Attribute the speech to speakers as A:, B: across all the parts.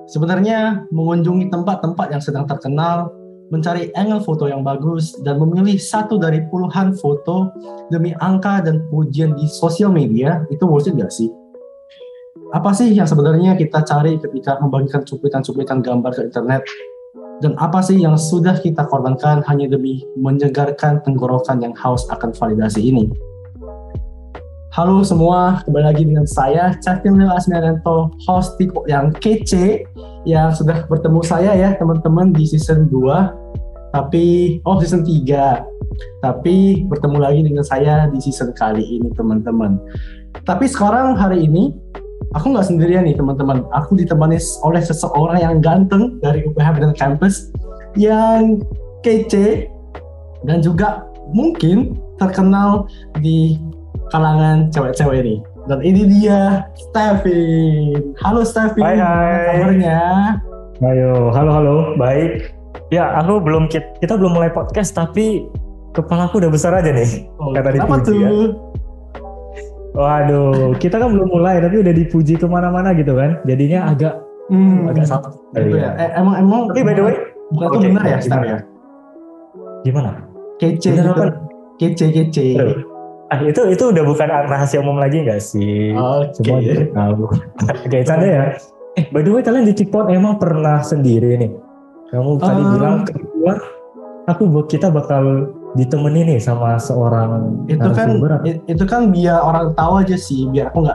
A: Sebenarnya mengunjungi tempat-tempat yang sedang terkenal, mencari angle foto yang bagus, dan memilih satu dari puluhan foto demi angka dan pujian di sosial media, itu worth it nggak sih? Apa sih yang sebenarnya kita cari ketika membagikan cuplikan-cuplikan gambar ke internet? Dan apa sih yang sudah kita korbankan hanya demi menyegarkan tenggorokan yang haus akan validasi ini? Halo semua, kembali lagi dengan saya, Cakil Lil Asmianto, host Tipo yang kece, yang sudah bertemu saya ya teman-teman di season 2, season 3. Tapi bertemu lagi dengan saya di season kali ini teman-teman. Tapi sekarang hari ini, aku nggak sendirian nih teman-teman, aku ditemani oleh seseorang yang ganteng dari UPH Bidang Campus, yang kece, dan juga mungkin terkenal di kalangan cewek-cewek ini. Dan ini dia, Stevin. Halo Stevin,
B: Hai.
A: kabarnya?
B: Halo, baik. Ya, kita belum mulai podcast, tapi kepalaku udah besar aja nih. Kata
A: Kenapa
B: dipuji
A: tuh?
B: ya. Waduh, kita kan belum mulai, tapi udah dipuji kemana-mana gitu kan. Jadinya agak salah.
A: Gitu ya. Emang.
B: Tapi by the way,
A: bukan itu benar ya, Stef ya?
B: Gimana?
A: Kece
B: bener
A: gitu.
B: Apa?
A: Kece.
B: Itu udah bukan rahasia umum lagi nggak sih? Semua udah tahu. Oke, canda ya. By the way, kalian di Cikpot emang pernah sendiri nih? Kamu tadi bilang kedua, kita bakal ditemenin nih sama seorang narasumber.
A: Itu kan biar orang tahu aja sih, biar aku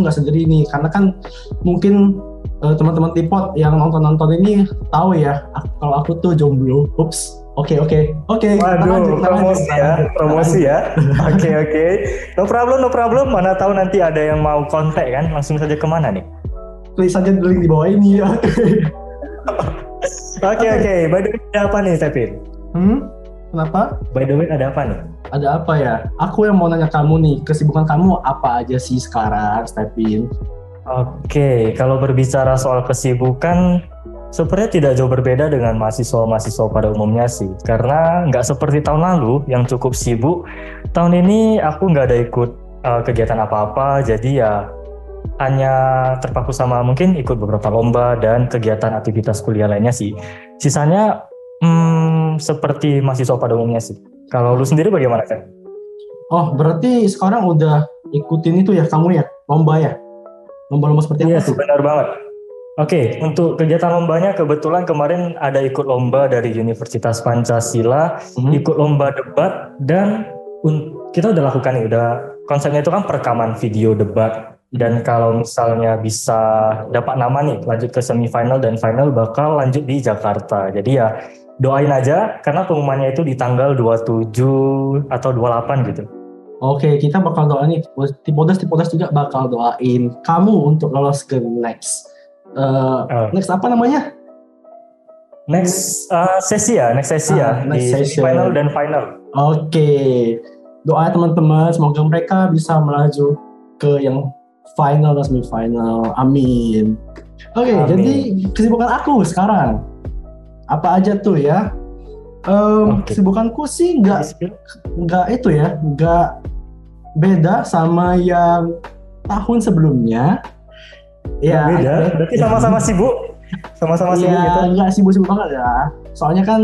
A: nggak sendiri nih, karena kan mungkin teman-teman Tipot yang nonton ini tahu ya, kalau aku tuh jomblo. Ups. Oke.
B: Waduh, promosi ya. Oke. No problem. Mana tahu nanti ada yang mau kontak kan, langsung saja kemana nih?
A: Klik saja link di bawah ini ya.
B: Oke. By the way, ada apa nih, Stevin?
A: Kenapa?
B: By the way, ada apa nih?
A: Ada apa ya? Aku yang mau nanya kamu nih, kesibukan kamu apa aja sih sekarang, Stevin?
B: Oke, kalau berbicara soal kesibukan, sebenarnya tidak jauh berbeda dengan mahasiswa pada umumnya sih. Karena nggak seperti tahun lalu yang cukup sibuk. Tahun ini aku nggak ada ikut kegiatan apa-apa, jadi ya hanya terpaku sama mungkin ikut beberapa lomba dan kegiatan aktivitas kuliah lainnya sih. Sisanya seperti mahasiswa pada umumnya sih. Kalau lu sendiri bagaimana kan?
A: Oh, berarti sekarang udah ikutin itu ya kamu ya, lomba ya? Lomba-lomba seperti apa tuh?
B: Iya, benar banget. Oke, untuk kegiatan lombanya kebetulan kemarin ada ikut lomba dari Universitas Pancasila, ikut lomba debat, dan kita udah lakukan nih, konsepnya itu kan perekaman video debat. Dan kalau misalnya bisa dapat nama nih, lanjut ke semifinal dan final bakal lanjut di Jakarta. Jadi ya doain aja, karena pengumumannya itu di tanggal 27 atau 28 gitu.
A: Oke, kita bakal doain nih, Tipodas juga bakal doain kamu untuk lolos ke next apa namanya?
B: Next sesi ya, di final dan final.
A: Oke, doa teman-teman, semoga mereka bisa melaju ke yang final dan semifinal. Amin. Oke, jadi kesibukan aku sekarang apa aja tuh ya? Kesibukanku sih nggak beda sama yang tahun sebelumnya.
B: Ya, beda. Berarti sama-sama sibuk. Sama-sama sibuk gitu.
A: Nggak sibuk-sibuk banget ya. Soalnya kan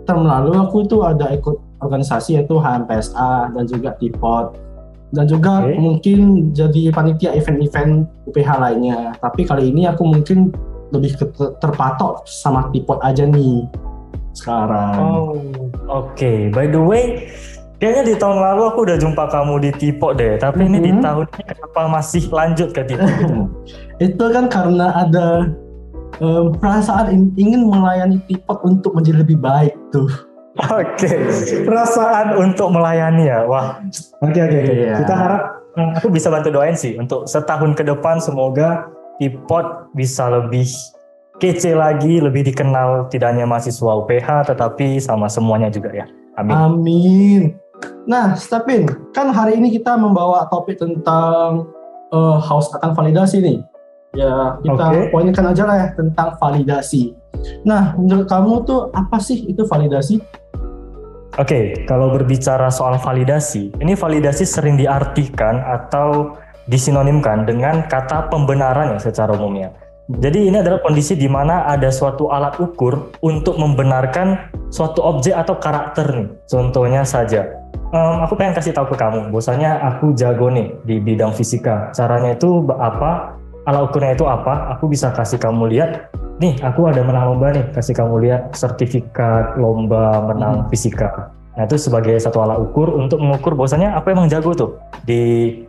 A: term lalu aku tuh ada ikut organisasi yaitu HMPSA dan juga Tipot. Dan juga mungkin jadi panitia event-event UPH lainnya. Tapi kali ini aku mungkin lebih terpatok sama Tipot aja nih sekarang.
B: Oke. By the way, kayaknya di tahun lalu aku udah jumpa kamu di Tipot deh. Tapi ini di tahun ini kenapa masih lanjut ke Tipot gitu?
A: Itu kan karena ada perasaan ingin melayani Tipot untuk menjadi lebih baik tuh.
B: Oke. Perasaan untuk melayani ya. Wah. Oke.
A: Iya.
B: Kita harap aku bisa bantu doain sih untuk setahun ke depan semoga Tipot bisa lebih kece lagi, lebih dikenal tidak hanya mahasiswa UPH tetapi sama semuanya juga ya.
A: Amin. Nah, Stepin, kan hari ini kita membawa topik tentang haus akan validasi nih. Ya, kita poinkan aja lah ya tentang validasi. Nah, menurut kamu tuh apa sih itu validasi?
B: Oke, kalau berbicara soal validasi, ini validasi sering diartikan atau disinonimkan dengan kata pembenaran ya secara umumnya. Jadi ini adalah kondisi di mana ada suatu alat ukur untuk membenarkan suatu objek atau karakter nih. Contohnya saja, aku pengen kasih tahu ke kamu, bahwasanya aku jago nih di bidang fisika. Caranya itu apa? Alat ukurnya itu apa? Aku bisa kasih kamu lihat. Nih, aku ada menang lomba nih. Kasih kamu lihat sertifikat lomba menang fisika. Nah, itu sebagai satu alat ukur untuk mengukur bahwasanya aku emang jago tuh di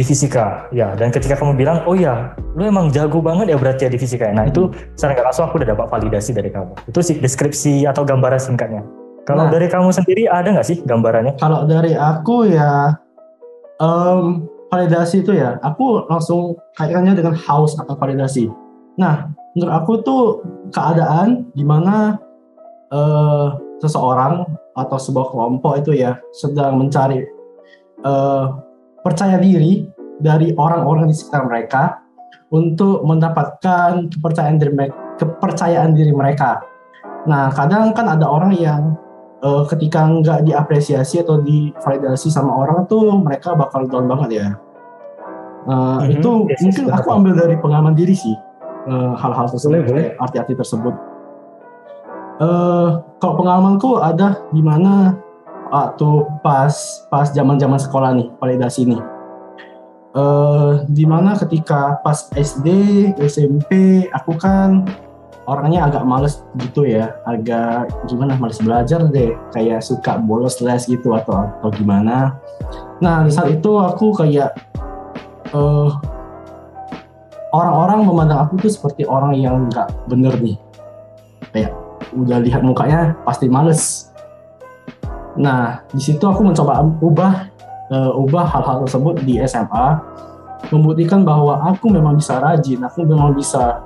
B: fisika. Ya. Dan ketika kamu bilang, oh ya, lu emang jago banget ya berarti ya di fisika. Nah, itu secara nggak langsung aku udah dapat validasi dari kamu. Itu sih deskripsi atau gambaran singkatnya. Kalau dari kamu sendiri ada nggak sih gambarannya?
A: Kalau dari aku ya, validasi itu ya, aku langsung kaitannya dengan haus atau validasi. Nah, menurut aku tuh keadaan di mana seseorang atau sebuah kelompok itu ya sedang mencari percaya diri dari orang-orang di sekitar mereka untuk mendapatkan kepercayaan diri mereka. Nah, kadang kan ada orang yang ketika nggak diapresiasi atau divalidasi sama orang tuh mereka bakal down banget ya. Itu mungkin aku ambil dari pengalaman diri sih, hal-hal tersebut, arti-arti tersebut. Kalau pengalamanku ada di mana waktu pas zaman sekolah nih, validasi nih. Di mana ketika pas SD, SMP, aku kan orangnya agak males gitu ya, agak gimana, males belajar deh, kayak suka bolos les gitu atau gimana. Nah, di saat itu aku kayak orang-orang memandang aku tuh seperti orang yang nggak bener nih, kayak udah lihat mukanya pasti males. Nah, di situ aku mencoba ubah hal-hal tersebut di SMA, membuktikan bahwa aku memang bisa rajin, aku memang bisa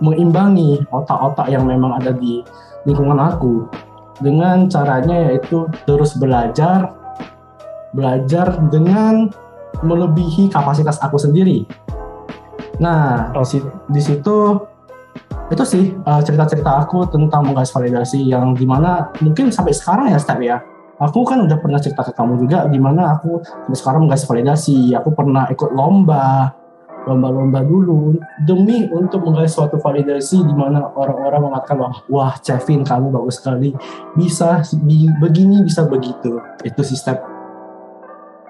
A: mengimbangi otak-otak yang memang ada di lingkungan aku dengan caranya yaitu terus belajar dengan melebihi kapasitas aku sendiri. Nah, di situ itu sih cerita-cerita aku tentang menggaris validasi yang dimana mungkin sampai sekarang ya Step ya. Aku kan udah pernah cerita ke kamu juga dimana aku sampai sekarang menggaris validasi. Aku pernah ikut lomba dulu demi untuk menggaris suatu validasi di mana orang-orang mengatakan wah Kevin kamu bagus sekali, bisa begini bisa begitu. Itu sih Step.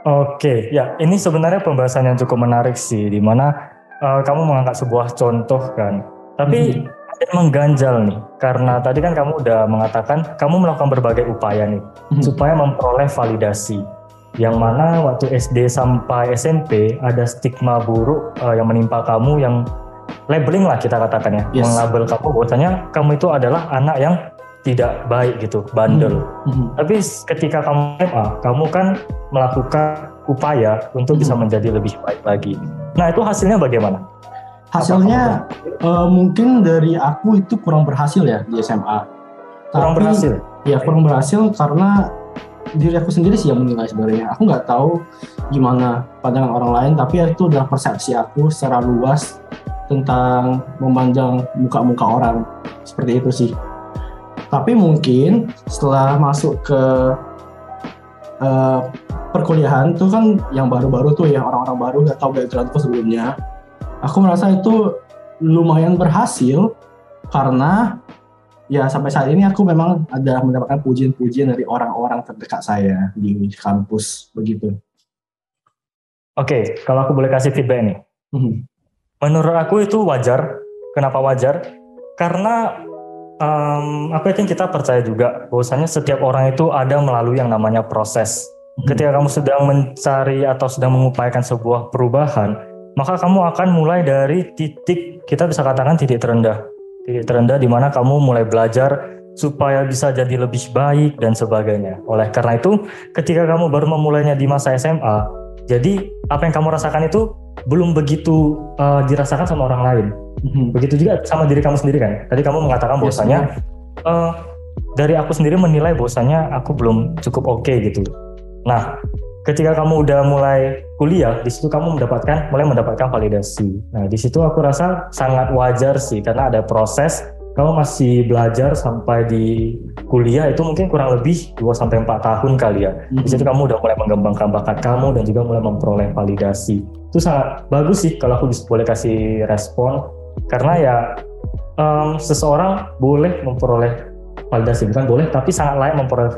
B: Oke, ya ini sebenarnya pembahasan yang cukup menarik sih, di mana kamu mengangkat sebuah contoh kan. Tapi ada yang mengganjal nih, karena tadi kan kamu udah mengatakan kamu melakukan berbagai upaya nih supaya memperoleh validasi. Yang mana waktu SD sampai SMP ada stigma buruk yang menimpa kamu, yang labeling lah kita katakan ya, menglabel kamu bahwasanya kamu itu adalah anak yang tidak baik gitu, bandel. Tapi ketika kamu SMA, kamu kan melakukan upaya untuk bisa menjadi lebih baik lagi. Nah, itu hasilnya bagaimana?
A: Hasilnya mungkin dari aku itu kurang berhasil ya di SMA.
B: Berhasil?
A: Ya kurang berhasil karena diri aku sendiri sih yang menilai sebenarnya. Aku nggak tahu gimana pandangan orang lain, tapi itu adalah persepsi aku secara luas tentang memandang muka-muka orang. Seperti itu sih. Tapi mungkin setelah masuk ke perkuliahan tuh kan yang baru-baru tuh ya, orang-orang baru nggak tahu backgroundku sebelumnya. Aku merasa itu lumayan berhasil karena ya sampai saat ini aku memang ada mendapatkan pujian-pujian dari orang-orang terdekat saya di kampus begitu.
B: Oke, kalau aku boleh kasih feedback nih. Menurut aku itu wajar. Kenapa wajar? Karena aku yakin kita percaya juga bahwasanya setiap orang itu ada melalui yang namanya proses. Ketika kamu sedang mencari atau sedang mengupayakan sebuah perubahan, maka kamu akan mulai dari titik, kita bisa katakan titik terendah. Titik terendah di mana kamu mulai belajar supaya bisa jadi lebih baik dan sebagainya. Oleh karena itu, ketika kamu baru memulainya di masa SMA, jadi apa yang kamu rasakan itu belum begitu dirasakan sama orang lain. Begitu juga sama diri kamu sendiri kan. Tadi kamu mengatakan bahwasanya dari aku sendiri menilai bahwasanya aku belum cukup oke gitu. Nah, ketika kamu udah mulai kuliah, di situ kamu mulai mendapatkan validasi. Nah, di situ aku rasa sangat wajar sih karena ada proses kamu masih belajar sampai di kuliah itu mungkin kurang lebih 2-4 tahun kali ya. Di situ kamu udah mulai mengembangkan bakat kamu dan juga mulai memperoleh validasi. Itu sangat bagus sih kalau aku boleh kasih respon, karena ya seseorang boleh memperoleh validasi, bukan boleh tapi sangat layak memperoleh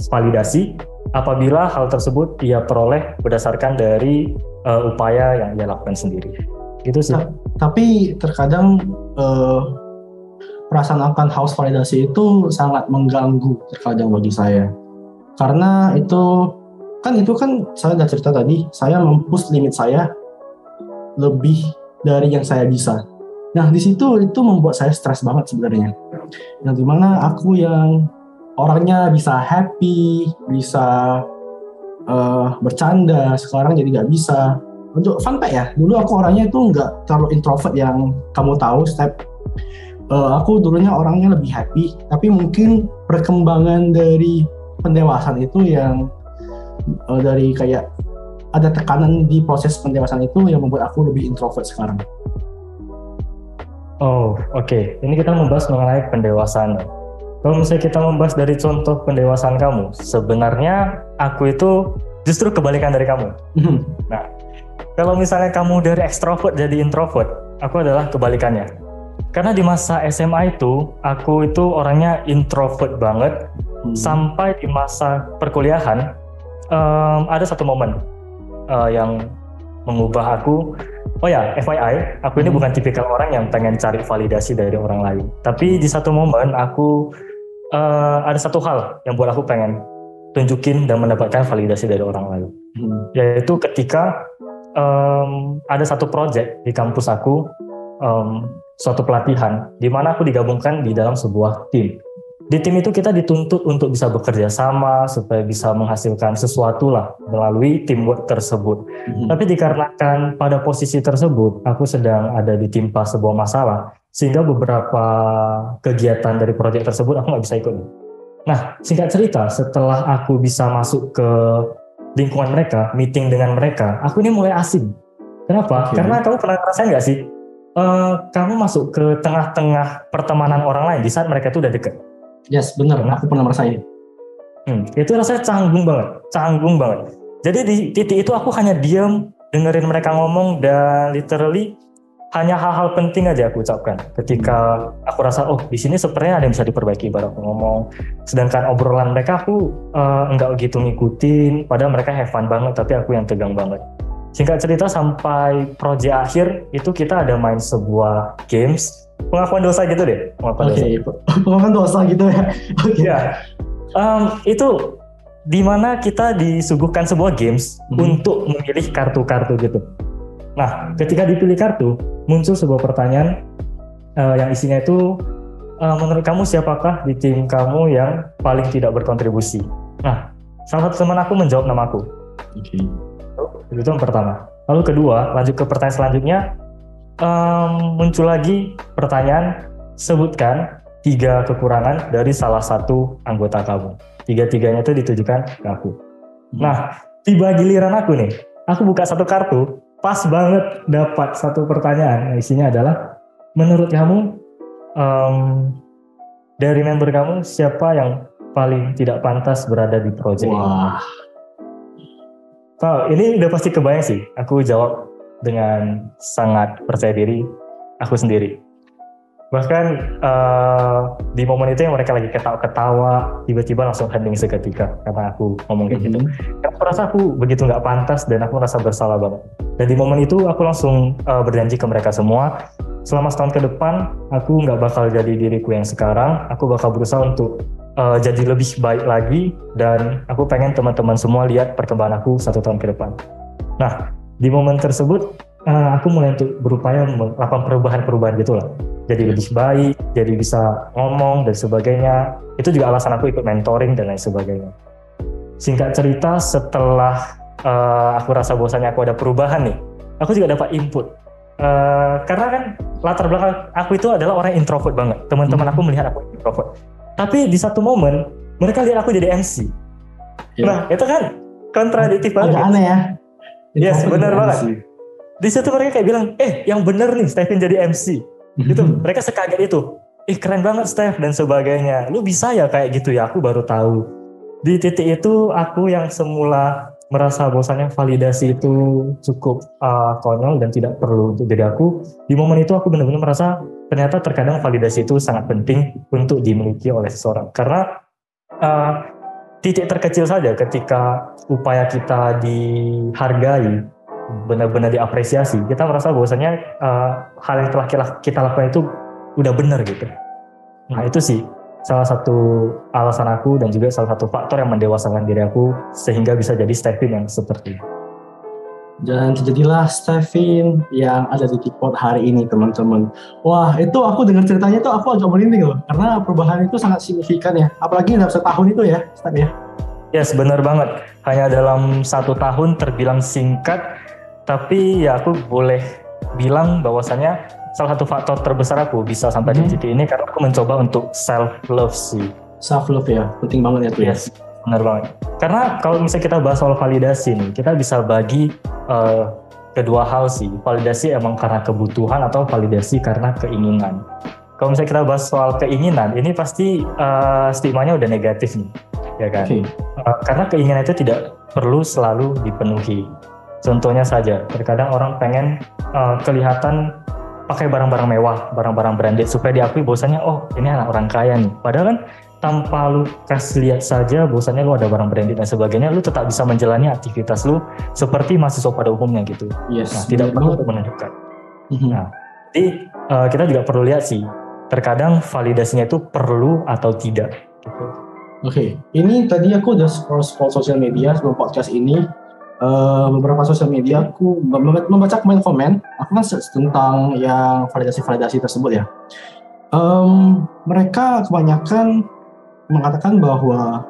B: validasi apabila hal tersebut ia peroleh berdasarkan dari upaya yang ia lakukan sendiri. Gitu sih.
A: Tapi terkadang perasaan akan haus validasi itu sangat mengganggu terkadang bagi saya. Karena itu kan saya udah cerita tadi, saya mempush limit saya lebih dari yang saya bisa. Nah, di situ itu membuat saya stres banget sebenarnya. Yang dimana aku yang orangnya bisa happy, bisa bercanda, sekarang jadi nggak bisa. Untuk fun fact ya, dulu aku orangnya itu nggak terlalu introvert yang kamu tahu, aku dulunya orangnya lebih happy, tapi mungkin perkembangan dari pendewasaan itu yang dari kayak ada tekanan di proses pendewasaan itu yang membuat aku lebih introvert sekarang.
B: Oh, oke. Ini kita membahas mengenai pendewasaan. Kalau misalnya kita membahas dari contoh pendewasaan kamu, sebenarnya aku itu justru kebalikan dari kamu. Nah, kalau misalnya kamu dari extrovert jadi introvert, aku adalah kebalikannya. Karena di masa SMA itu, aku itu orangnya introvert banget, sampai di masa perkuliahan, ada satu momen yang mengubah aku. Oh ya, FYI, aku ini bukan tipikal orang yang pengen cari validasi dari orang lain. Tapi di satu momen, aku ada satu hal yang buat aku pengen tunjukin dan mendapatkan validasi dari orang lain. Yaitu ketika ada satu project di kampus aku, suatu pelatihan di mana aku digabungkan di dalam sebuah tim. Di tim itu kita dituntut untuk bisa bekerja sama supaya bisa menghasilkan sesuatu lah melalui teamwork tersebut. Tapi dikarenakan pada posisi tersebut aku sedang ada ditimpa sebuah masalah, sehingga beberapa kegiatan dari proyek tersebut aku nggak bisa ikut. Nah, singkat cerita, setelah aku bisa masuk ke lingkungan mereka, meeting dengan mereka, aku ini mulai asing. Kenapa? Karena kamu pernah ngerasain nggak sih? Kamu masuk ke tengah-tengah pertemanan orang lain di saat mereka itu udah deket.
A: Yes, benar. Aku pernah merasain.
B: Itu rasanya canggung banget. Jadi di titik itu aku hanya diam, dengerin mereka ngomong, dan literally hanya hal-hal penting aja aku ucapkan. Ketika aku rasa, oh di sini sepertinya ada yang bisa diperbaiki baru aku ngomong. Sedangkan obrolan mereka aku enggak gitu ngikutin, padahal mereka have fun banget, tapi aku yang tegang banget. Singkat cerita sampai proyek akhir itu kita ada main sebuah games pengakuan dosa gitu deh.
A: Pengakuan dosa gitu ya.
B: Ya, itu dimana kita disuguhkan sebuah games untuk memilih kartu-kartu gitu. Nah, ketika dipilih kartu muncul sebuah pertanyaan yang isinya itu menurut kamu siapakah di tim kamu yang paling tidak berkontribusi? Nah, salah satu teman aku menjawab namaku. Itu yang pertama. Lalu kedua, lanjut ke pertanyaan selanjutnya, muncul lagi pertanyaan, sebutkan 3 kekurangan dari salah satu anggota kamu. 3-tiganya itu ditujukan ke aku. Nah, tiba giliran aku nih, aku buka satu kartu, pas banget dapat satu pertanyaan. Nah, isinya adalah, menurut kamu dari member kamu siapa yang paling tidak pantas berada di proyek ini? Oh, ini udah pasti kebayang sih. Aku jawab dengan sangat percaya diri, aku sendiri. Bahkan di momen itu yang mereka lagi ketawa-ketawa, tiba-tiba langsung hening seketika karena aku ngomong kayak gitu. Karena aku rasa aku begitu nggak pantas dan aku merasa bersalah banget. Dan di momen itu aku langsung berjanji ke mereka semua, selama setahun ke depan aku nggak bakal jadi diriku yang sekarang. Aku bakal berusaha untuk jadi lebih baik lagi, dan aku pengen teman-teman semua lihat perkembangan aku 1 tahun ke depan. Nah, di momen tersebut aku mulai untuk berupaya melakukan perubahan-perubahan gitulah. Jadi lebih baik, jadi bisa ngomong dan sebagainya. Itu juga alasan aku ikut mentoring dan lain sebagainya. Singkat cerita, setelah aku rasa bahwasannya aku ada perubahan nih, aku juga dapat input. Karena kan latar belakang aku itu adalah orang introvert banget. Teman-teman aku melihat aku introvert. Tapi di satu momen mereka lihat aku jadi MC. Nah, itu kan kontradiktif banget.
A: Agak aneh ya.
B: Yes, benar banget. Di situ mereka kayak bilang, yang bener nih Stephen jadi MC. Gitu. Mereka sekaget itu. ih keren banget Steph dan sebagainya. Lu bisa ya kayak gitu ya, aku baru tahu. Di titik itu aku yang semula merasa bahwasanya validasi itu cukup konyol dan tidak perlu untuk diri aku. Di momen itu aku benar-benar merasa ternyata terkadang validasi itu sangat penting untuk dimiliki oleh seseorang. Karena titik terkecil saja ketika upaya kita dihargai, benar-benar diapresiasi, kita merasa bahwasanya hal yang telah kita lakukan itu udah benar gitu. Nah itu sih salah satu alasan aku dan juga salah satu faktor yang mendewasakan diri aku sehingga bisa jadi Stephen yang seperti ini.
A: Dan terjadilah Stephen yang ada di Keypod hari ini, teman-teman. Wah, itu aku dengar ceritanya tuh aku agak merinding loh, karena perubahan itu sangat signifikan ya. Apalagi dalam setahun itu ya, Steph ya.
B: Yes, benar banget. Hanya dalam 1 tahun terbilang singkat, tapi ya aku boleh bilang bahwasanya salah satu faktor terbesar aku bisa sampai di titik ini karena aku mencoba untuk self love sih.
A: Self love ya, penting banget ya tuh.
B: Yes, benar banget. Karena kalau misalnya kita bahas soal validasi nih, kita bisa bagi kedua hal sih. Validasi emang karena kebutuhan atau validasi karena keinginan. Kalau misalnya kita bahas soal keinginan, ini pasti stigmanya udah negatif nih, ya kan? Okay. Karena keinginan itu tidak perlu selalu dipenuhi. Contohnya saja, terkadang orang pengen kelihatan pakai barang-barang mewah, barang-barang branded supaya diakui bahwasanya oh ini anak orang kaya nih. Padahal kan tanpa lu kasih lihat saja bahwasanya lu ada barang branded dan sebagainya, lu tetap bisa menjalani aktivitas lu seperti mahasiswa pada umumnya gitu.
A: Yes,
B: nah, tidak perlu untuk menunjukkan. Nah, jadi kita juga perlu lihat sih, terkadang validasinya itu perlu atau tidak. Gitu.
A: Oke, ini tadi aku udah scroll sosial media sebelum podcast ini. Beberapa sosial media aku membaca komen-komen aku kan tentang yang validasi tersebut ya. Mereka kebanyakan mengatakan bahwa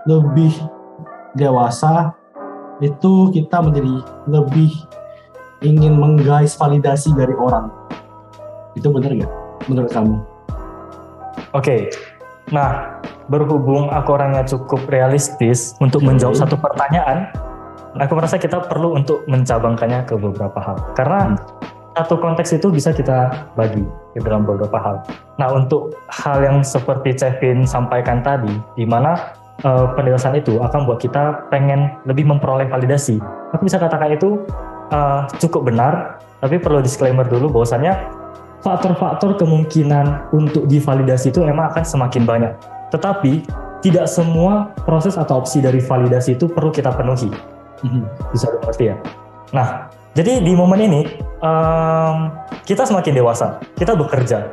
A: lebih dewasa itu kita menjadi lebih ingin menggais validasi dari orang. Itu benar nggak menurut kamu?
B: Oke. Nah, berhubung aku orangnya cukup realistis untuk menjawab satu pertanyaan, aku merasa kita perlu untuk mencabangkannya ke beberapa hal. Karena satu konteks itu bisa kita bagi ke dalam beberapa hal. Nah, untuk hal yang seperti Kevin sampaikan tadi, di mana pendewasaan itu akan buat kita pengen lebih memperoleh validasi. Aku bisa katakan itu cukup benar, tapi perlu disclaimer dulu bahwasannya faktor-faktor kemungkinan untuk divalidasi itu emang akan semakin banyak. Tetapi tidak semua proses atau opsi dari validasi itu perlu kita penuhi. Bisa dimengerti ya? Nah, jadi di momen ini kita semakin dewasa, kita bekerja,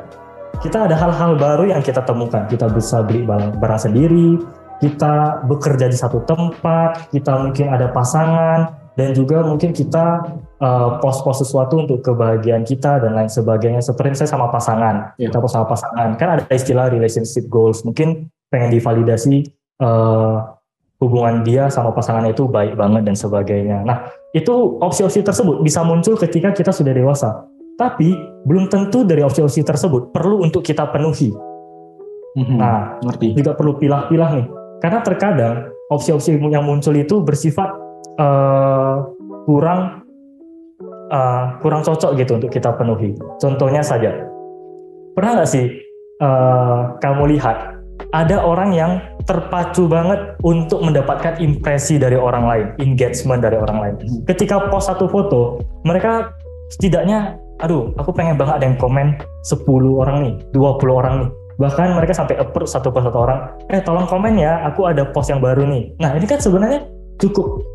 B: kita ada hal-hal baru yang kita temukan. Kita bisa beli barang sendiri, kita bekerja di satu tempat, kita mungkin ada pasangan, dan juga mungkin kita post sesuatu untuk kebahagiaan kita dan lain sebagainya. Seperti saya sama pasangan, kita post sama pasangan, kan ada istilah relationship goals, mungkin pengen divalidasi hubungan dia sama pasangannya itu baik banget dan sebagainya. Nah, itu opsi-opsi tersebut bisa muncul ketika kita sudah dewasa. Tapi belum tentu dari opsi-opsi tersebut perlu untuk kita penuhi. Nah, juga perlu pilah-pilah nih. Karena terkadang opsi-opsi yang muncul itu bersifat kurang cocok gitu untuk kita penuhi. Contohnya saja, pernah nggak sih kamu lihat ada orang yang terpacu banget untuk mendapatkan impresi dari orang lain, engagement dari orang lain. Ketika post satu foto, mereka setidaknya, aduh, aku pengen banget ada yang komen 10 orang nih, 20 orang nih. Bahkan mereka sampai approve satu persatu orang, tolong komen ya, aku ada post yang baru nih. Nah, ini kan sebenarnya cukup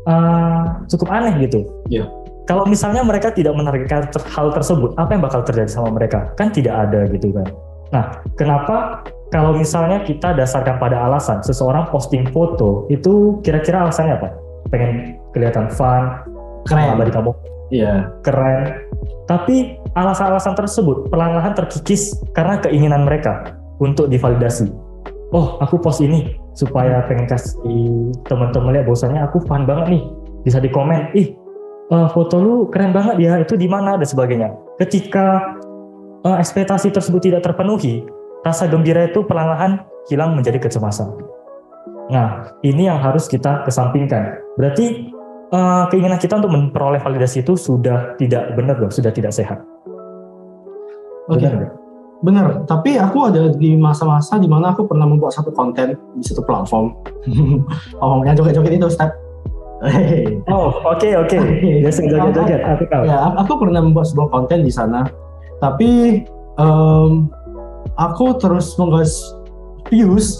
B: aneh gitu.
A: Yeah.
B: Kalau misalnya mereka tidak menargetkan hal tersebut, apa yang bakal terjadi sama mereka? Kan tidak ada gitu kan. Nah, kenapa kalau misalnya kita dasarkan pada alasan seseorang posting foto, itu kira-kira alasannya apa? Pengen kelihatan fun,
A: keren,
B: abadi kamu, keren. Tapi alasan-alasan tersebut perlahan-lahan terkikis karena keinginan mereka untuk divalidasi. Oh, aku post ini supaya pengen kasih teman-teman lihat bahwasanya aku fun banget nih. Bisa dikomen, foto lu keren banget ya, itu di mana dan sebagainya. Ketika ekspektasi tersebut tidak terpenuhi, rasa gembira itu perlahan-lahan hilang menjadi kecemasan. Nah, ini yang harus kita kesampingkan. Berarti keinginan kita untuk memperoleh validasi itu sudah tidak benar dong, sudah tidak sehat.
A: Oke. Bener, tapi aku ada di masa-masa di mana aku pernah membuat satu konten di satu platform. Oh, yang joget-joget itu, Step.
B: Oh, oke. Biasa joget-joget, aku tahu.
A: Ya, aku pernah membuat sebuah konten di sana. Tapi aku terus menggas views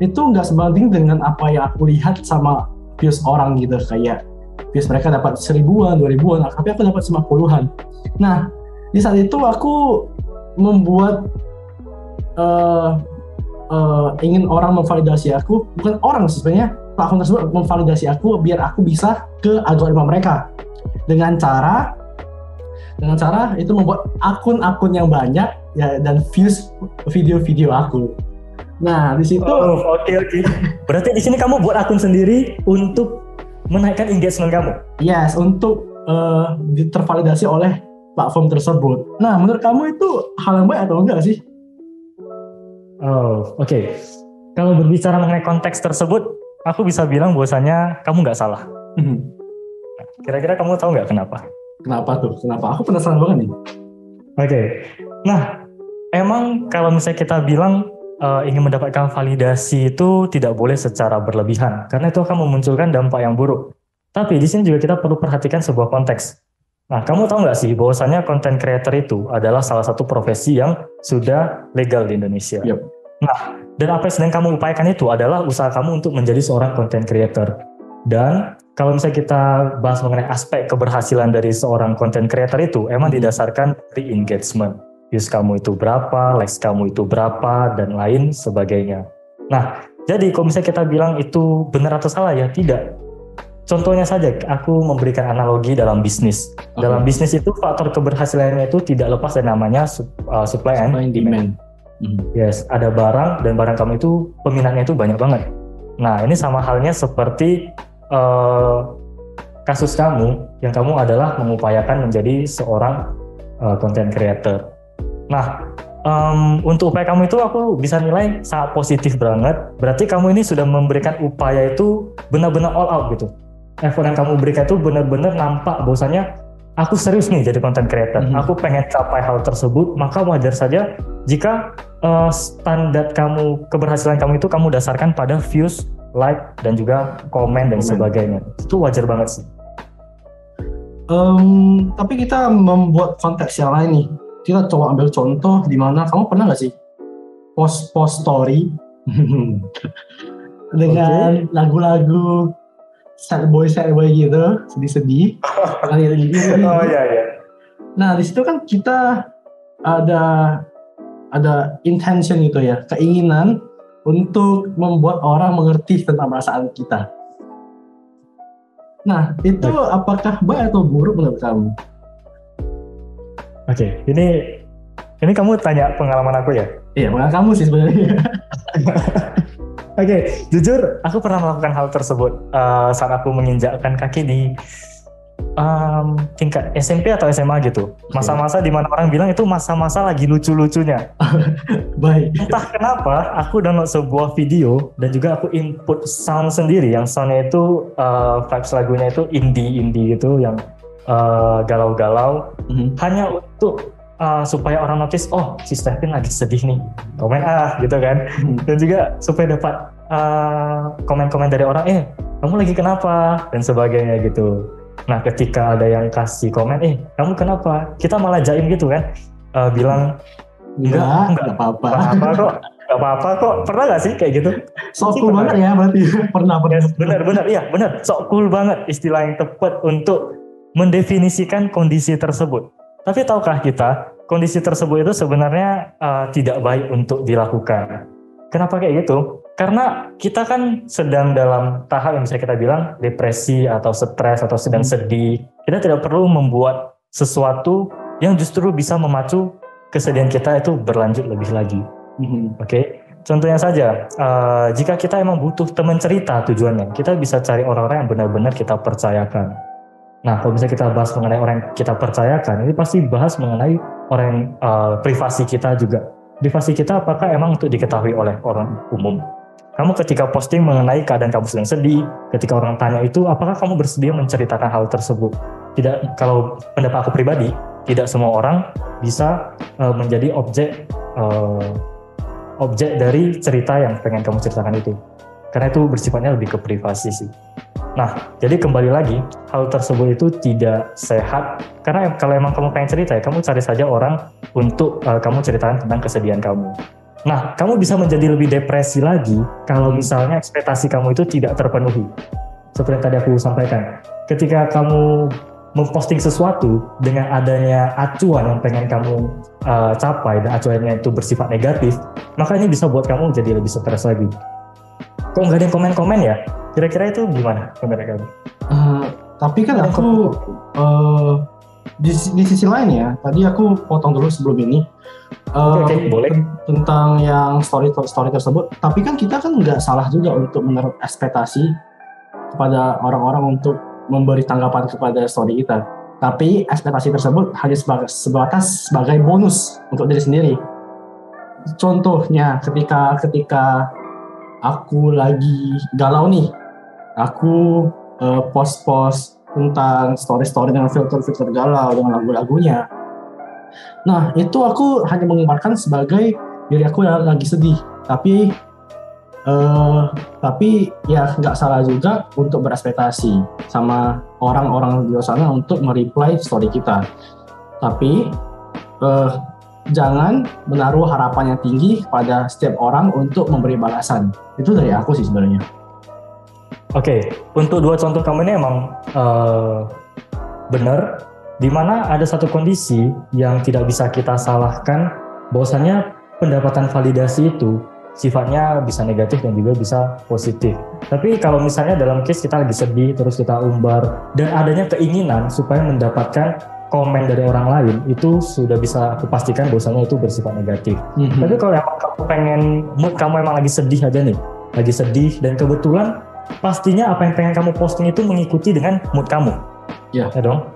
A: itu nggak sebanding dengan apa yang aku lihat sama views orang gitu. Kayak views mereka dapat 1000-an, 2000-an, tapi aku dapat 50-an. Nah, di saat itu aku membuat ingin orang memvalidasi aku, bukan orang sebenarnya, platform tersebut memvalidasi aku biar aku bisa ke algoritma mereka dengan cara itu membuat akun-akun yang banyak ya dan views video-video aku. Nah di situ.
B: Oke. Berarti di sini kamu buat akun sendiri untuk menaikkan engagement kamu.
A: Yes, untuk tervalidasi oleh platform tersebut. Nah menurut kamu itu hal yang baik atau enggak sih?
B: Oh, oke. Kalau berbicara mengenai konteks tersebut, aku bisa bilang bahwasanya kamu nggak salah. Kira-kira kamu tahu nggak kenapa?
A: Kenapa tuh? Kenapa? Aku penasaran banget nih.
B: Oke. Nah, emang kalau misalnya kita bilang ingin mendapatkan validasi itu tidak boleh secara berlebihan, karena itu akan memunculkan dampak yang buruk. Tapi di sini juga kita perlu perhatikan sebuah konteks. Nah, kamu tahu nggak sih bahwasanya content creator itu adalah salah satu profesi yang sudah legal di Indonesia.
A: Yep.
B: Nah, dan apa yang sedang kamu upayakan itu adalah usaha kamu untuk menjadi seorang content creator. Dan kalau misalnya kita bahas mengenai aspek keberhasilan dari seorang content creator itu, emang didasarkan dari engagement. Views kamu itu berapa, likes kamu itu berapa, dan lain sebagainya. Nah, jadi kalau misalnya kita bilang itu benar atau salah ya, tidak. Contohnya saja, aku memberikan analogi dalam bisnis. Okay. Dalam bisnis itu faktor keberhasilannya itu tidak lepas dari namanya supply and demand. Yes, ada barang dan barang kamu itu peminatnya itu banyak banget. Nah, ini sama halnya seperti kasus kamu, yang kamu adalah mengupayakan menjadi seorang content creator. Nah, untuk upaya kamu itu aku bisa nilai sangat positif banget. Berarti kamu ini sudah memberikan upaya itu benar-benar all out gitu. Effort yang kamu berikan itu benar-benar nampak bahwasanya aku serius nih jadi content creator. Aku pengen capai hal tersebut, maka wajar saja jika standar kamu, keberhasilan kamu itu kamu dasarkan pada views, like, dan juga komen dan sebagainya. Itu wajar banget sih.
A: Tapi kita membuat konteks yang lain nih. Kita coba ambil contoh di mana kamu pernah nggak sih post story dengan lagu-lagu sad boy gitu, sedih-sedih.
B: Oh iya.
A: Nah di situ kan kita ada intention gitu ya, keinginan untuk membuat orang mengerti tentang perasaan kita. Nah itu apakah baik atau buruk menurut kamu?
B: Oke, ini kamu tanya pengalaman aku ya?
A: Iya, pengalaman kamu sih sebenarnya.
B: Oke, jujur aku pernah melakukan hal tersebut saat aku menginjakkan kaki di tingkat SMP atau SMA gitu. Masa-masa di mana orang bilang itu masa-masa lagi lucu-lucunya.
A: Baik.
B: Entah kenapa aku download sebuah video dan juga aku input sound sendiri, yang soundnya itu vibes lagunya itu indie gitu, yang galau-galau, hanya untuk supaya orang notice, oh si Stephen lagi sedih nih, komen gitu kan. Dan juga supaya dapat komen-komen dari orang, kamu lagi kenapa, dan sebagainya gitu. Nah ketika ada yang kasih komen, kamu kenapa, kita malah jaim gitu kan, bilang enggak apa-apa kok. Pernah gak sih kayak gitu?
A: Sok cool banget ya berarti. Pernah.
B: Benar, sok cool banget, istilah yang tepat untuk mendefinisikan kondisi tersebut. Tapi tahukah kita, kondisi tersebut itu sebenarnya tidak baik untuk dilakukan. Kenapa kayak gitu? Karena kita kan sedang dalam tahap yang bisa kita bilang depresi atau stres atau sedang sedih. Kita tidak perlu membuat sesuatu yang justru bisa memacu kesedihan kita itu berlanjut lebih lagi. Oke? Contohnya saja, jika kita emang butuh teman cerita tujuannya, kita bisa cari orang-orang yang benar-benar kita percayakan. Nah, kalau misalnya kita bahas mengenai orang yang kita percayakan, ini pasti bahas mengenai orang yang privasi kita juga. Privasi kita apakah emang untuk diketahui oleh orang umum? Kamu ketika posting mengenai keadaan kamu sedang sedih, ketika orang tanya itu, apakah kamu bersedia menceritakan hal tersebut? Tidak, kalau pendapat aku pribadi, tidak semua orang bisa menjadi objek dari cerita yang pengen kamu ceritakan itu. Karena itu bersifatnya lebih ke privasi sih. Nah, jadi kembali lagi, hal tersebut itu tidak sehat. Karena kalau emang kamu pengen cerita, ya kamu cari saja orang untuk kamu ceritakan tentang kesedihan kamu. Nah, kamu bisa menjadi lebih depresi lagi kalau misalnya ekspektasi kamu itu tidak terpenuhi. Seperti yang tadi aku sampaikan. Ketika kamu memposting sesuatu dengan adanya acuan yang pengen kamu capai dan acuannya itu bersifat negatif, maka ini bisa buat kamu jadi lebih stres lagi. Kok nggak ada yang komen-komen ya? Kira-kira itu gimana menurut kamu?
A: Tapi kan aku di sisi lain ya, tadi aku potong dulu sebelum ini.
B: Oke, boleh.
A: Tentang yang story tersebut, tapi kan kita kan nggak salah juga untuk menaruh ekspektasi kepada orang-orang untuk memberi tanggapan kepada story kita. Tapi ekspektasi tersebut hanya sebatas sebagai bonus untuk diri sendiri. Contohnya ketika aku lagi galau nih, aku post tentang story dengan filter galau dengan lagu-lagunya. Nah, itu aku hanya mengeluarkan sebagai diri aku yang lagi sedih. Tapi ya nggak salah juga untuk berekspektasi sama orang-orang di luar sana untuk mereply story kita. Tapi jangan menaruh harapan yang tinggi pada setiap orang untuk memberi balasan. Itu dari aku sih sebenarnya.
B: Oke, untuk dua contoh kamu ini emang benar, di mana ada satu kondisi yang tidak bisa kita salahkan, bahwasannya pendapatan validasi itu sifatnya bisa negatif dan juga bisa positif. Tapi kalau misalnya dalam case kita lagi sedih, terus kita umbar, dan adanya keinginan supaya mendapatkan komen dari orang lain, itu sudah bisa aku pastikan bahwasannya itu bersifat negatif. Tapi kalau emang kamu pengen, mood kamu emang lagi sedih aja nih, lagi sedih, dan kebetulan pastinya apa yang pengen kamu posting itu mengikuti dengan mood kamu. Ya dong?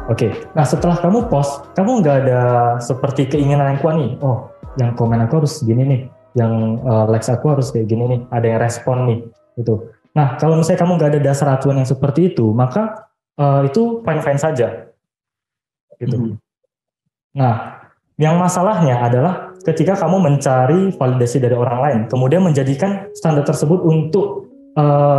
B: Oke. Nah, setelah kamu post, kamu nggak ada seperti keinginan yang kuat nih, oh yang komen aku harus gini nih, yang likes aku harus kayak gini nih, ada yang respon nih, gitu. Nah, kalau misalnya kamu nggak ada dasar acuan yang seperti itu, maka itu fine-fine saja, gitu. Nah, yang masalahnya adalah ketika kamu mencari validasi dari orang lain, kemudian menjadikan standar tersebut untuk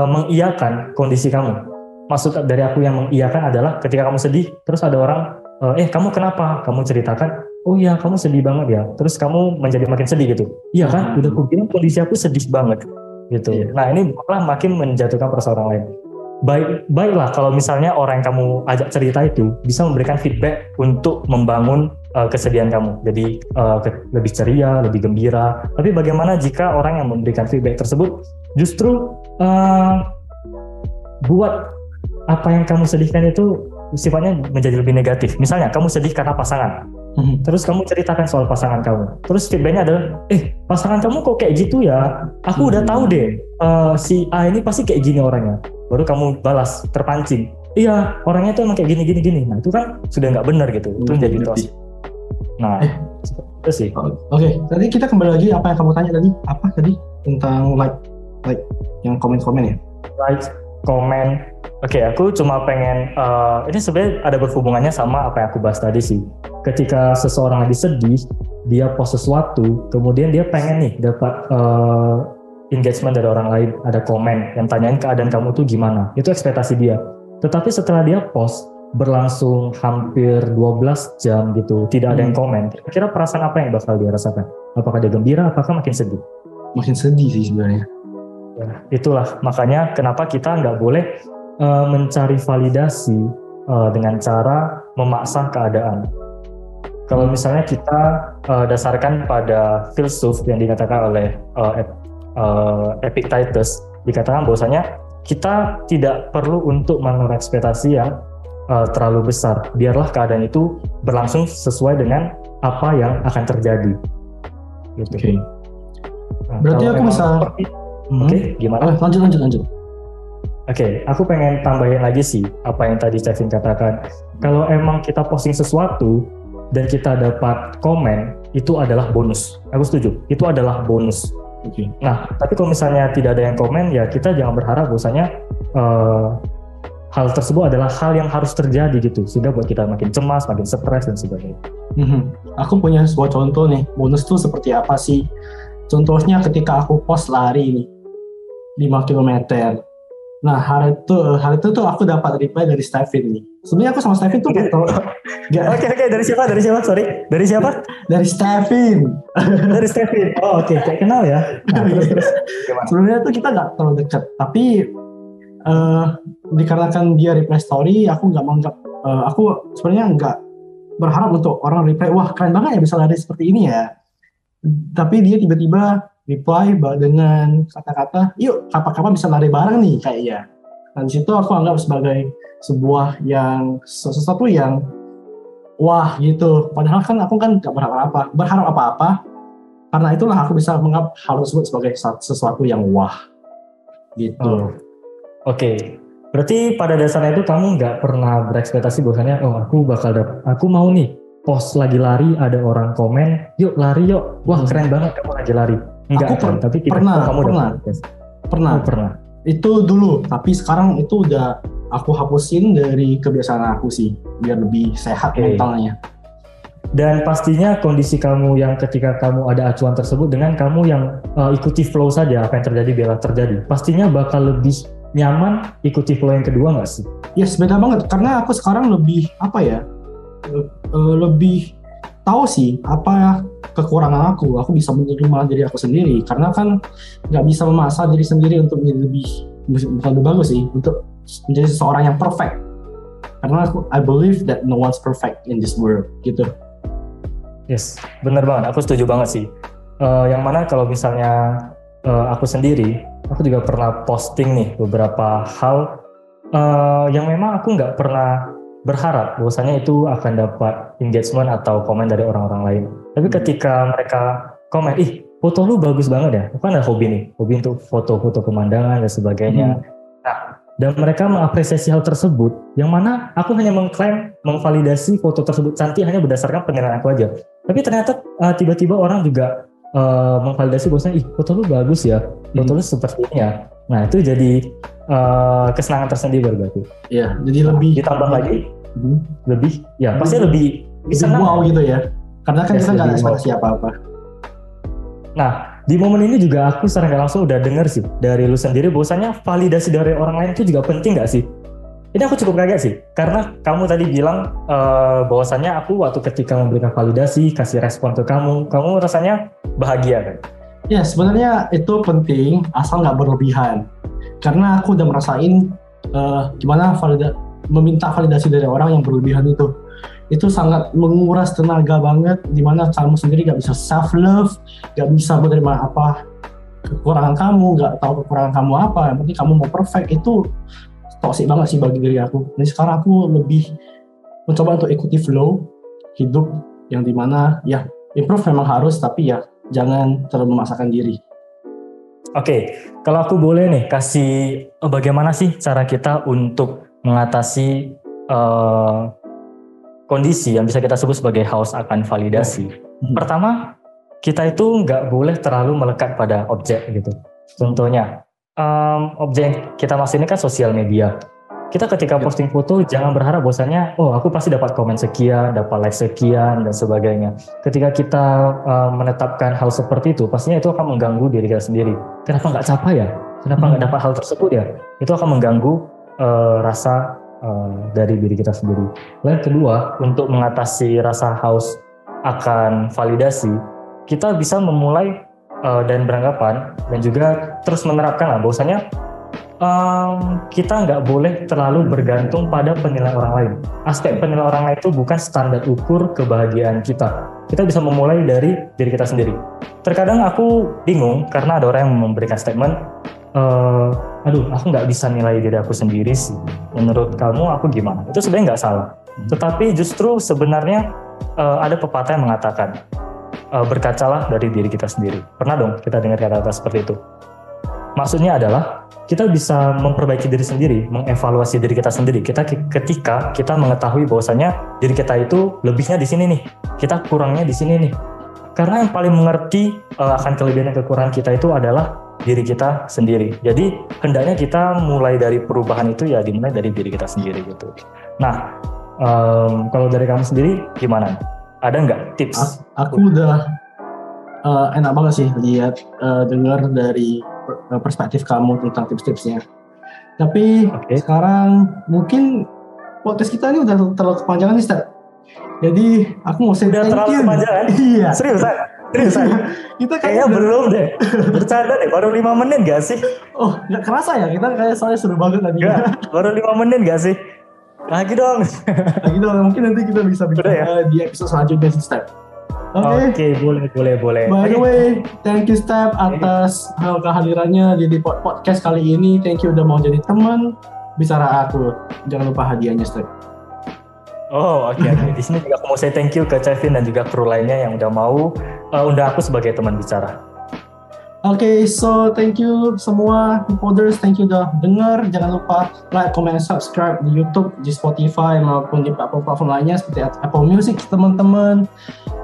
B: mengiyakan kondisi kamu. Maksud dari aku yang mengiyakan adalah ketika kamu sedih, terus ada orang, kamu kenapa? Kamu ceritakan, oh iya kamu sedih banget ya. Terus kamu menjadi makin sedih gitu. Iya kan? Udah aku bilang kondisi aku sedih banget gitu. Nah, ini malah makin menjatuhkan perasaan orang lain. Baiklah kalau misalnya orang yang kamu ajak cerita itu bisa memberikan feedback untuk membangun kesedihan kamu. Jadi lebih ceria, lebih gembira. Tapi bagaimana jika orang yang memberikan feedback tersebut justru buat apa yang kamu sedihkan itu sifatnya menjadi lebih negatif. Misalnya kamu sedih karena pasangan, terus kamu ceritakan soal pasangan kamu, terus feedbacknya adalah, pasangan kamu kok kayak gitu ya? Aku udah tahu deh, si A ini pasti kayak gini orangnya. Baru kamu balas terpancing, iya orangnya tuh emang kayak gini. Nah itu kan sudah nggak benar gitu. Itu menjadi toxic. Nah itu sih.
A: Oke, tadi kita kembali lagi apa yang kamu tanya tadi? Apa tadi tentang like yang komen-komen ya?
B: Like, komen. Oke, aku cuma pengen, ini sebenarnya ada berhubungannya sama apa yang aku bahas tadi sih. Ketika seseorang lagi sedih, dia post sesuatu, kemudian dia pengen nih dapat engagement dari orang lain, ada komen yang tanyain keadaan kamu tuh gimana. Itu ekspektasi dia. Tetapi setelah dia post, berlangsung hampir 12 jam gitu, tidak ada yang komen. Kira-kira perasaan apa yang bakal dia rasakan? Apakah dia gembira, apakah makin sedih?
A: Makin sedih sih sebenarnya.
B: Ya, itulah makanya kenapa kita nggak boleh mencari validasi dengan cara memaksa keadaan. Kalau misalnya kita dasarkan pada filsuf yang dikatakan oleh Epictetus, dikatakan bahwasanya kita tidak perlu untuk menaruh ekspektasi yang terlalu besar. Biarlah keadaan itu berlangsung sesuai dengan apa yang akan terjadi. Gitu.
A: Oke.
B: Nah,
A: berarti aku bisa.
B: Oke, gimana?
A: Lanjut.
B: Oke, aku pengen tambahin lagi sih apa yang tadi Kevin katakan. Kalau emang kita posting sesuatu dan kita dapat komen, itu adalah bonus. Aku setuju, itu adalah bonus. Nah, tapi kalau misalnya tidak ada yang komen, ya kita jangan berharap bahwasanya hal tersebut adalah hal yang harus terjadi gitu, sehingga buat kita makin cemas, makin stres dan sebagainya.
A: Aku punya sebuah contoh nih, bonus tuh seperti apa sih? Contohnya ketika aku post lari nih, 5 kilometer. Nah, hari itu tuh aku dapat reply dari Stephen nih. Sebenarnya aku sama Stephen tuh
B: Oke, dari siapa? Sorry, dari siapa?
A: Dari Stephen.
B: Dari Stephen. Oh, oke, kayak kenal ya. Nah, terus gimana?
A: Sebenarnya tuh kita nggak terlalu dekat, tapi dikarenakan dia reply story, aku nggak menganggap, aku sebenarnya nggak berharap untuk orang reply, wah keren banget ya bisa lari seperti ini ya. Tapi dia tiba-tiba reply dengan kata-kata, yuk kapan-kapan bisa lari bareng nih kayaknya. Dan di situ aku anggap sebagai sebuah sesuatu yang wah gitu. Padahal kan aku kan nggak berharap apa-apa. Karena itulah aku bisa menganggap hal tersebut sebagai sesuatu yang wah gitu.
B: Oke. Berarti pada dasarnya itu kamu nggak pernah berekspektasi bahwasanya aku mau nih post lagi lari, ada orang komen, yuk lari yuk, wah keren banget kamu lagi lari. Enggak kan? Tapi pernah.
A: Itu dulu, tapi sekarang itu udah aku hapusin dari kebiasaan aku sih, biar lebih sehat mentalnya.
B: Dan pastinya kondisi kamu yang ketika kamu ada acuan tersebut dengan kamu yang ikuti flow saja, apa yang terjadi biarlah terjadi, pastinya bakal lebih nyaman ikuti flow yang kedua nggak sih?
A: Yes, beda banget, karena aku sekarang lebih lebih tahu sih apa kekurangan aku bisa menerima diri aku sendiri, karena kan nggak bisa memaksa diri sendiri untuk menjadi bukan lebih bagus sih, untuk menjadi seseorang yang perfect, karena I believe that no one's perfect in this world gitu.
B: Yes, benar banget, aku setuju banget sih. Yang mana kalau misalnya aku sendiri, aku juga pernah posting nih beberapa hal yang memang aku nggak pernah berharap bahwasanya itu akan dapat engagement atau komen dari orang-orang lain. Tapi ketika mereka komen, foto lu bagus banget ya, aku kan ada hobi untuk foto-foto pemandangan dan sebagainya. Nah, dan mereka mengapresiasi hal tersebut, yang mana aku hanya mengklaim, memvalidasi foto tersebut cantik hanya berdasarkan penilaian aku aja. Tapi ternyata tiba-tiba orang juga memvalidasi bahwasanya, foto lu bagus ya, foto lu seperti ini ya. Nah, itu jadi kesenangan tersendiri berarti.
A: Iya, jadi lebih
B: ditambah lagi, lebih, ya pasti lebih senang.
A: Wow gitu ya, karena kan kita nggak ada ekspektasi apa-apa.
B: Nah, di momen ini juga aku secara nggak langsung udah dengar sih dari lu sendiri bahwasanya validasi dari orang lain itu juga penting nggak sih? Ini aku cukup kaget sih, karena kamu tadi bilang bahwasanya aku waktu ketika memberikan validasi, kasih respon ke kamu rasanya bahagia kan?
A: Ya, sebenarnya itu penting asal nggak berlebihan, karena aku udah merasain gimana meminta validasi dari orang yang berlebihan itu sangat menguras tenaga banget, dimana kamu sendiri gak bisa self love, gak bisa menerima apa kekurangan kamu, gak tahu kekurangan kamu apa, yang penting kamu mau perfect. Itu toxic banget sih bagi diri aku. Dan sekarang aku lebih mencoba untuk ikuti flow hidup, yang dimana ya improve memang harus, tapi ya jangan terlalu memaksakan diri.
B: Oke, kalau aku boleh nih kasih bagaimana sih cara kita untuk mengatasi kondisi yang bisa kita sebut sebagai haus akan validasi. Pertama, kita itu nggak boleh terlalu melekat pada objek gitu. Contohnya, objek yang kita maksud ini kan sosial media. Kita ketika posting foto jangan berharap bahwasanya, aku pasti dapat komen sekian, dapat like sekian dan sebagainya. Ketika kita menetapkan hal seperti itu, pastinya itu akan mengganggu diri kita sendiri. Kenapa nggak capai ya? Kenapa nggak dapat hal tersebut ya? Itu akan mengganggu rasa dari diri kita sendiri. Lalu kedua, untuk mengatasi rasa haus akan validasi, kita bisa memulai dan beranggapan dan juga terus menerapkan bahwasanya kita nggak boleh terlalu bergantung pada penilaian orang lain. Aspek penilaian orang lain itu bukan standar ukur kebahagiaan kita. Kita bisa memulai dari diri kita sendiri. Terkadang aku bingung karena ada orang yang memberikan statement, aku nggak bisa nilai diri aku sendiri sih. Menurut kamu aku gimana? Itu sebenarnya nggak salah. Tetapi justru sebenarnya ada pepatah yang mengatakan berkacalah dari diri kita sendiri. Pernah dong kita dengar kata-kata seperti itu. Maksudnya adalah kita bisa memperbaiki diri sendiri, mengevaluasi diri kita sendiri. Ketika kita mengetahui bahwasanya diri kita itu lebihnya di sini nih, kita kurangnya di sini nih. Karena yang paling mengerti akan kelebihan dan kekurangan kita itu adalah diri kita sendiri. Jadi hendaknya kita mulai dari perubahan itu ya dimulai dari diri kita sendiri gitu. Nah, kalau dari kamu sendiri gimana? Ada nggak tips?
A: Aku udah enak banget sih lihat dengar dari perspektif kamu tentang tips-tipsnya. Tapi sekarang mungkin podcast kita ini udah terlalu kepanjangan nih, Step. Jadi aku mau say
B: udah
A: thank
B: terlalu
A: you.
B: kepanjangan?
A: Iya.
B: Seriusan?
A: Kita
B: kayaknya belum deh. Bercanda deh, baru 5 menit gak sih?
A: Oh, gak kerasa ya? Kita kayak soalnya seru banget tadi.
B: Baru 5 menit gak sih? Lagi dong.
A: Mungkin nanti kita bisa bikin di episode selanjutnya sih, Step.
B: Oke, boleh.
A: By the way, thank you Step atas kehadirannya di podcast kali ini. Thank you udah mau jadi teman bicara aku. Jangan lupa hadiahnya, Step.
B: Oh, oke. Di sini juga aku mau say thank you ke Kevin dan juga kru lainnya yang udah mau undang aku sebagai teman bicara. Oke,
A: so thank you semua Hipoders, thank you udah denger. Jangan lupa like, comment, subscribe di YouTube, di Spotify maupun di platform lainnya seperti Apple Music, teman-teman.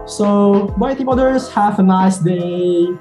A: So, bye Hipoders, have a nice day.